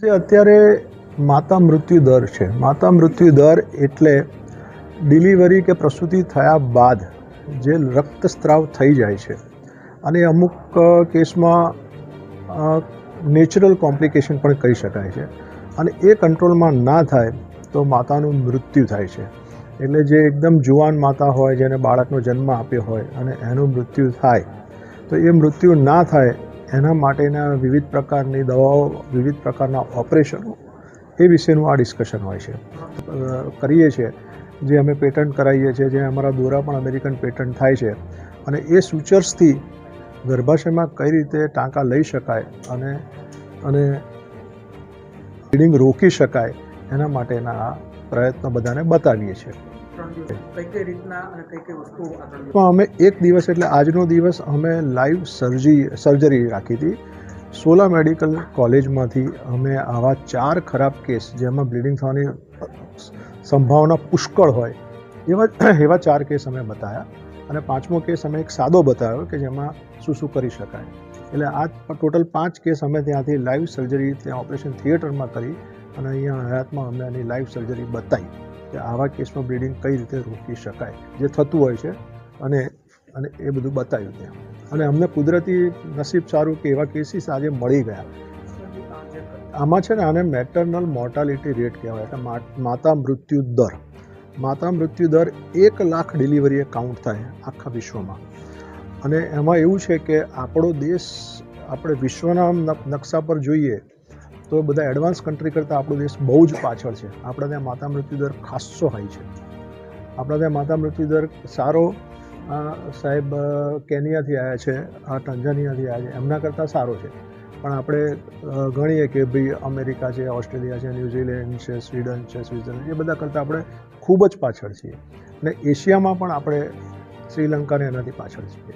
જે અત્યારે માતા મૃત્યુ દર છે, માતા મૃત્યુ દર એટલે ડિલિવરી કે પ્રસૂતિ થયા બાદ જે રક્તસ્રાવ થઈ જાય છે અને અમુક કેસમાં નેચરલ કોમ્પ્લિકેશન પણ કહી શકાય છે અને એ કંટ્રોલમાં ના થાય તો માતાનું મૃત્યુ થાય છે. એટલે જે એકદમ જુવાન માતા હોય, જેને બાળકનો જન્મ આપ્યો હોય અને એનું મૃત્યુ થાય તો એ મૃત્યુ ના થાય એના માટેના વિવિધ પ્રકારની દવાઓ, વિવિધ પ્રકારના ઓપરેશનો એ વિશેનું આ ડિસ્કશન હોય છે. કરીએ છીએ, જે અમે પેટન્ટ કરાવીએ છીએ, જે અમારા દોરા પણ અમેરિકન પેટન્ટ થાય છે અને એ સૂચર્સથી ગર્ભાશયમાં કઈ રીતે ટાંકા લઈ શકાય અને બ્લીડિંગ રોકી શકાય એના માટેના પ્રયત્નો બધાને બતાવીએ છીએ. અમે એક દિવસ એટલે આજનો દિવસ અમે લાઈવ સર્જરી રાખી હતી. સોલા મેડિકલ કોલેજમાંથી અમે આવા 4 ખરાબ કેસ જેમાં બ્લીડિંગ થવાની સંભાવના પુષ્કળ હોય એવા 4 કેસ અમે બતાવ્યા અને 5મો કેસ અમે એક સાદો બતાવ્યો કે જેમાં શું કરી શકાય. એટલે આ ટોટલ 5 કેસ અમે ત્યાંથી લાઈવ સર્જરી ત્યાં ઓપરેશન થિયેટરમાં કરી અને અહીંયા હયાતમાં અમે આની લાઈવ સર્જરી બતાવી કે આવા કેસમાં બ્લીડિંગ કઈ રીતે રોકી શકાય, જે થતું હોય છે અને એ બધું બતાવ્યું ત્યાં. અને અમને કુદરતી નસીબ સારું કે એવા કેસીસ આજે મળી ગયા. આમાં છે ને આને મેટર્નલ મોર્ટાલિટી રેટ કહેવાય, એટલે માતા મૃત્યુ દર. માતા મૃત્યુ દર 1 લાખ ડિલિવરીએ કાઉન્ટ થાય આખા વિશ્વમાં. અને એમાં એવું છે કે આપણો દેશ, આપણે વિશ્વના નકશા પર જોઈએ તો બધા એડવાન્સ કન્ટ્રી કરતાં આપણો દેશ બહુ જ પાછળ છે. આપણા ત્યાં માતા મૃત્યુ દર ખાસ્સો હાઈ છે. આપણા ત્યાં માતા મૃત્યુ દર સારો સાહેબ કેનિયાથી આવ્યા છે, ટંજાનિયાથી આવ્યા છે, એમના કરતાં સારો છે. પણ આપણે ગણીએ કે ભાઈ અમેરિકા છે, ઓસ્ટ્રેલિયા છે, ન્યૂઝીલેન્ડ છે, સ્વીડન છે, સ્વિટ્ઝરલેન્ડ, એ બધા કરતાં આપણે ખૂબ જ પાછળ છીએ. અને એશિયામાં પણ આપણે શ્રીલંકાને એનાથી પાછળ છીએ.